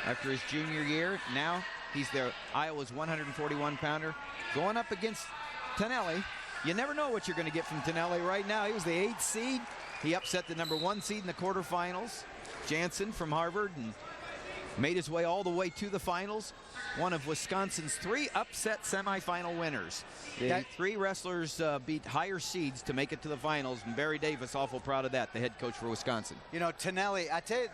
after his junior year. Now he's Iowa's 141-pounder going up against Tanelli. You never know what you're going to get from Tanelli. Right now, he was the 8th seed. He upset the #1 seed in the quarterfinals, Jansen from Harvard, and made his way all the way to the finals. One of Wisconsin's 3 upset semifinal winners. The 3 wrestlers beat higher seeds to make it to the finals, and Barry Davis awful proud of that, the head coach for Wisconsin. You know, Tanelli, I tell you,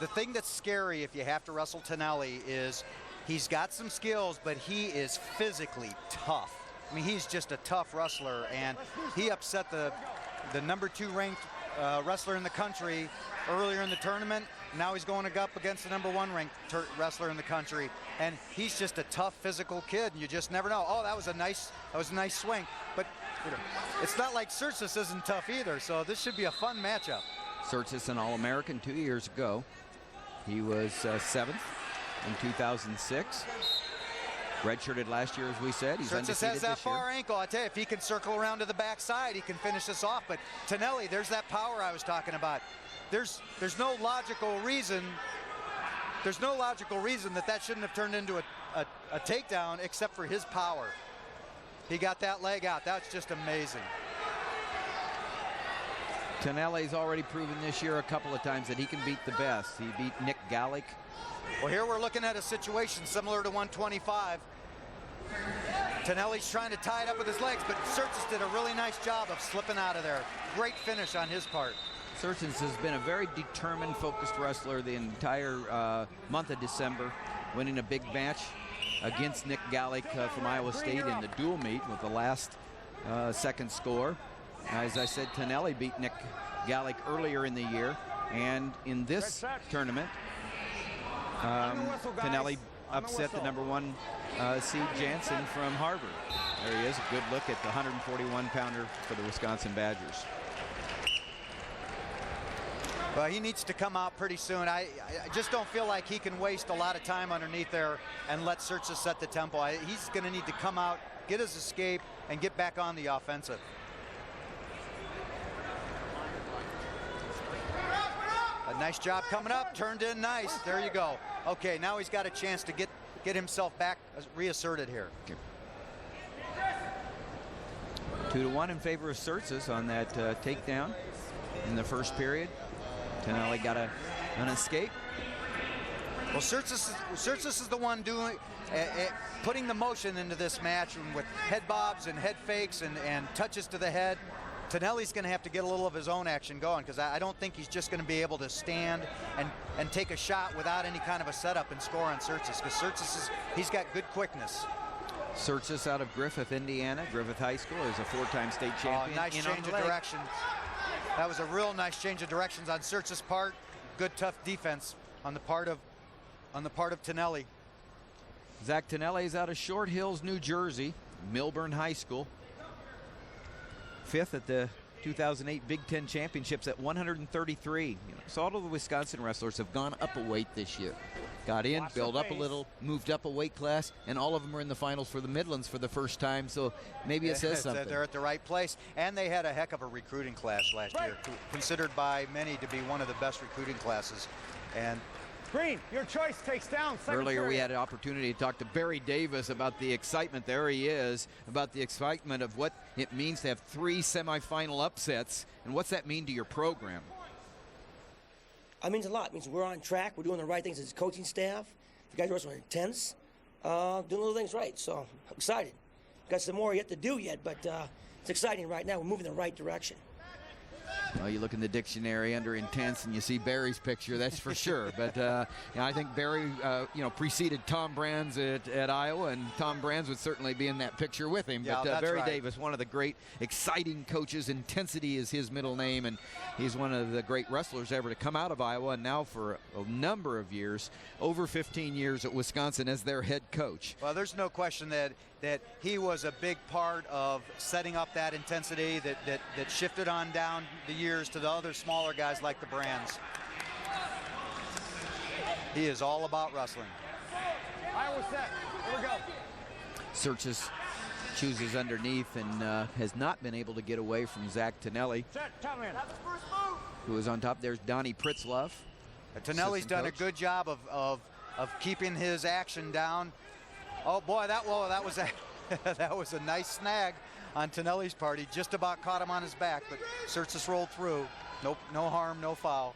the thing that's scary if you have to wrestle Tanelli is he's got some skills, but he is physically tough. I mean, he's just a tough wrestler, and he upset the #2 ranked wrestler in the country earlier in the tournament. Now he's going up against the #1 ranked wrestler in the country, and he's just a tough physical kid, and you just never know. Oh, that was a nice swing, but you know, it's not like Tsirtsis isn't tough either, so this should be a fun matchup. Tsirtsis, an All-American 2 years ago. He was 7th in 2006. Redshirted last year, as we said. He's Tsirtsis has that far ankle. I tell you, if he can circle around to the backside, he can finish this off. But Tanelli, there's that power I was talking about. There's no logical reason. There's no logical reason that shouldn't have turned into a takedown, except for his power. He got that leg out. That's just amazing. Tanelli's already proven this year a couple of times that he can beat the best. He beat Nick Gallick. Well, here we're looking at a situation similar to 125. Tanelli's trying to tie it up with his legs, but Tsirtsis did a really nice job of slipping out of there. Great finish on his part. Tsirtsis has been a very determined, focused wrestler the entire month of December, winning a big match against Nick Gallick from Iowa State in the dual meet with the last second score. As I said, Tanelli beat Nick Gallick earlier in the year, and in this tournament, Tanelli upset the #1 seed Jansen from Harvard. There he is, a good look at the 141-pounder for the Wisconsin Badgers. Well, he needs to come out pretty soon. I just don't feel like he can waste a lot of time underneath there and let Tsirtsis set the tempo. He's going to need to come out, get his escape, and get back on the offensive. A nice job coming up, turned in nice. There you go. Okay, now he's got a chance to get himself back reasserted here. 2-1 in favor of Tsirtsis on that takedown in the first period. Tanelli got an escape. Well, Tsirtsis is the one doing putting the motion into this match with head bobs and head fakes and touches to the head. Tanelli's going to have to get a little of his own action going, because I don't think he's just going to be able to stand and take a shot without any kind of a setup and score on Tsirtsis, because Tsirtsis he's got good quickness. Tsirtsis out of Griffith, Indiana. Griffith High School is a 4-time state champion. Oh, nice change of direction. That was a real nice change of directions on Tsirtsis' part. Good tough defense on the part of Tanelli. Zach Tanelli is out of Short Hills, New Jersey, Milburn High School. 5th at the 2008 Big Ten Championships at 133. So all of the Wisconsin wrestlers have gone up a weight this year. Got in, built up a little, moved up a weight class, and all of them are in the finals for the Midlands for the first time, so maybe it says something. They're at the right place, and they had a heck of a recruiting class last year, considered by many to be one of the best recruiting classes. And Green, your choice takes down. Earlier we had an opportunity to talk to Barry Davis about the excitement. There he is, about the excitement of what it means to have 3 semifinal upsets, and what's that mean to your program? It means a lot. It means we're on track. We're doing the right things as a coaching staff. The guys are also intense, doing little things right. So I'm excited. Got some more yet to do yet, but it's exciting right now. We're moving in the right direction. Well, you look in the dictionary under intense and you see Barry's picture, that's for sure. But I think Barry, preceded Tom Brands at Iowa, and Tom Brands would certainly be in that picture with him. Yeah, but Barry right. Davis, one of the great, exciting coaches. Intensity is his middle name, and he's one of the great wrestlers ever to come out of Iowa, and now for a number of years, over 15 years at Wisconsin as their head coach. Well, there's no question that he was a big part of setting up that intensity that shifted on down the years to the other smaller guys like the Brands. He is all about wrestling. Iowa set. Here we go. Tsirtsis chooses underneath and has not been able to get away from Zach Tanelli, who is on top. There's Donnie Pritzloff. Tanelli's done a good job of of keeping his action down. Oh boy, that was a that was a nice snag on Tanelli's part. He just about caught him on his back, but Tsirtsis rolled through. Nope, no harm, no foul.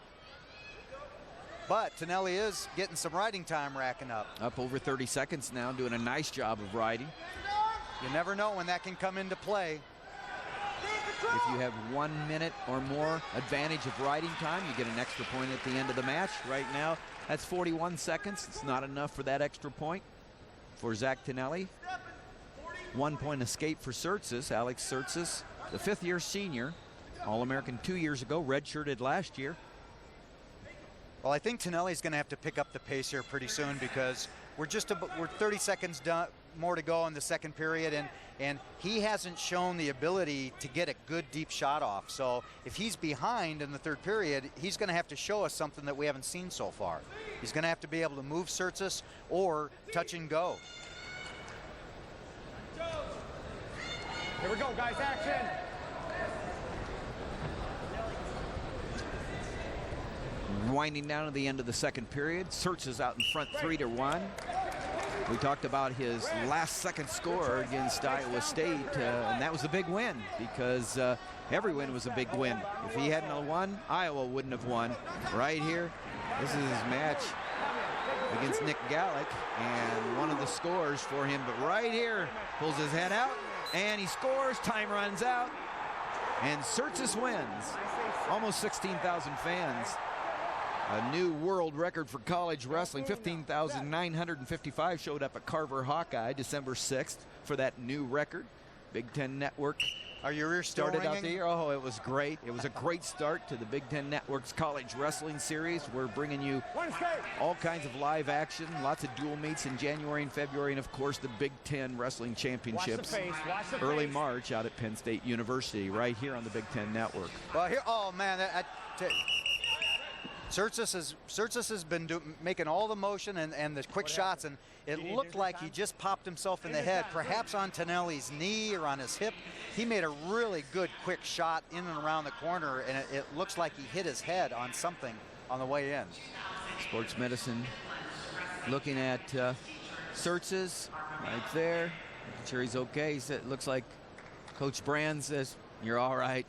But Tanelli is getting some riding time racking up. Up over 30 seconds now, doing a nice job of riding. You never know when that can come into play. If you have 1 minute or more advantage of riding time, you get an extra point at the end of the match. Right now, that's 41 seconds. It's not enough for that extra point for Zach Tanelli. 1 point escape for Tsirtsis. Alex Tsirtsis, the 5th-year senior, All-American 2 years ago, redshirted last year. Well, I think Tanelli's going to have to pick up the pace here pretty soon because we're 30 seconds more to go in the second period, and he hasn't shown the ability to get a good deep shot off. So if he's behind in the third period, he's going to have to show us something that we haven't seen so far. He's going to have to be able to move Tsirtsis or touch and go. Here we go, guys, action. Winding down to the end of the second period. Tsirtsis out in front 3-1. We talked about his last-second score against Iowa State, and that was a big win because every win was a big win. If he hadn't won, Iowa wouldn't have won. Right here, this is his match against Nick Gallick, and one of the scores for him. But right here, pulls his head out, and he scores. Time runs out, and Tsirtsis wins. Almost 16,000 fans. A new world record for college wrestling. 15,955 showed up at Carver Hawkeye December 6th for that new record. Big Ten Network Are your ears still started ringing? out the year. Oh, it was great. It was a great start to the Big Ten Network's college wrestling series. We're bringing you all kinds of live action, lots of dual meets in January and February, and of course the Big Ten Wrestling Championships early March out at Penn State University, right here on the Big Ten Network. Well, here, oh man, Tsirtsis has been making all the motion and the quick shots, and it looked like he just popped himself in the head, perhaps on Tanelli's knee or on his hip. He made a really good quick shot in and around the corner, and it looks like he hit his head on something on the way in. Sports medicine looking at Tsirtsis right there. Making sure he's okay. It looks like Coach Brand says, "You're all right."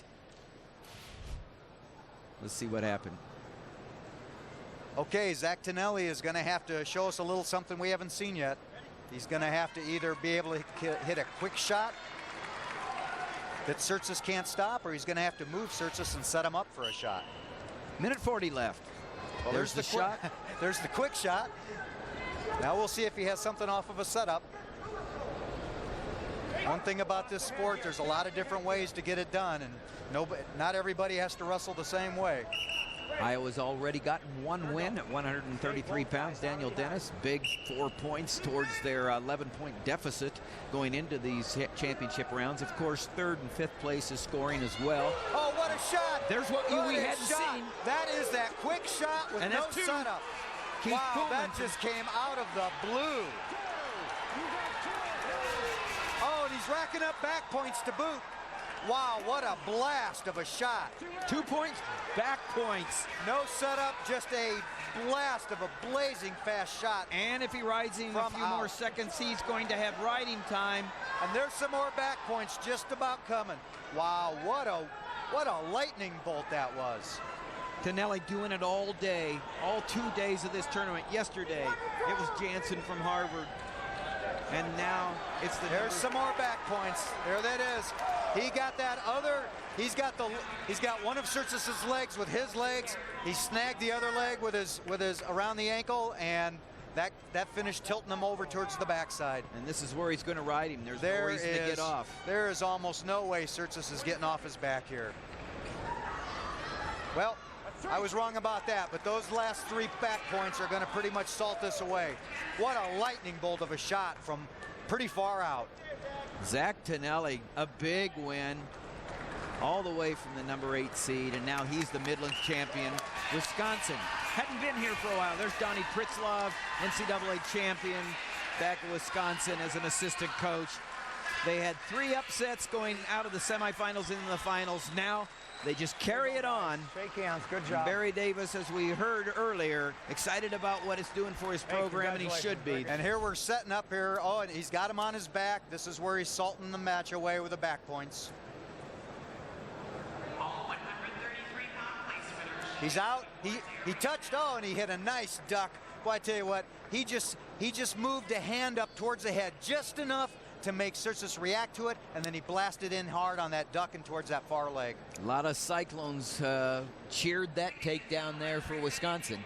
Let's see what happened. Okay, Zach Tanelli is going to have to show us a little something we haven't seen yet. He's going to have to either be able to hit a quick shot that Tsirtsis can't stop, or he's going to have to move Tsirtsis and set him up for a shot. Minute 40 left. Well, there's the shot. There's the quick shot. Now we'll see if he has something off of a setup. One thing about this sport, there's a lot of different ways to get it done, and not everybody has to wrestle the same way. Iowa's already gotten one win at 133 pounds. Daniel Dennis, big 4 points towards their 11-point deficit going into these championship rounds. Of course, 3rd and 5th place is scoring as well. Oh, what a shot! There's what we hadn't seen. That is that quick shot with no setup. Wow, that just came out of the blue. Oh, and he's racking up back points to boot. Wow, what a blast of a shot. 2 points, back points. No setup, just a blast of a blazing fast shot. And if he rides in a few more seconds, he's going to have riding time. And there's some more back points just about coming. Wow, what a lightning bolt that was. Tanelli doing it all day, all 2 days of this tournament. Yesterday, it was Jansen from Harvard. And now it's there's some more back points. There that is. He got that other. He's got one of Tsirtsis's legs with his legs. He snagged the other leg with his around the ankle, and that finished tilting him over towards the backside. And this is where he's going to ride him. There's no reason to get off. There is almost no way Tsirtsis is getting off his back here. Well, I was wrong about that, but those last 3 back points are going to pretty much salt this away. What a lightning bolt of a shot from pretty far out. Zach Tanelli, a big win all the way from the number 8 seed, and now he's the Midlands champion. Wisconsin hadn't been here for a while. There's Donnie Pritzlav, NCAA champion, back in Wisconsin as an assistant coach. They had 3 upsets going out of the semifinals into the finals. Now They just carry it on. Shake hands. Good job. Barry Davis, as we heard earlier, excited about what it's doing for his program, and he should be. And here we're setting up here. Oh, and he's got him on his back. This is where he's salting the match away with the back points. He's out. He touched. Oh, and he hit a nice duck. Boy, I tell you what, he just moved a hand up towards the head just enough to make Tsirtsis react to it, and then he blasted in hard on that duck and towards that far leg. A lot of Cyclones cheered that takedown there for Wisconsin.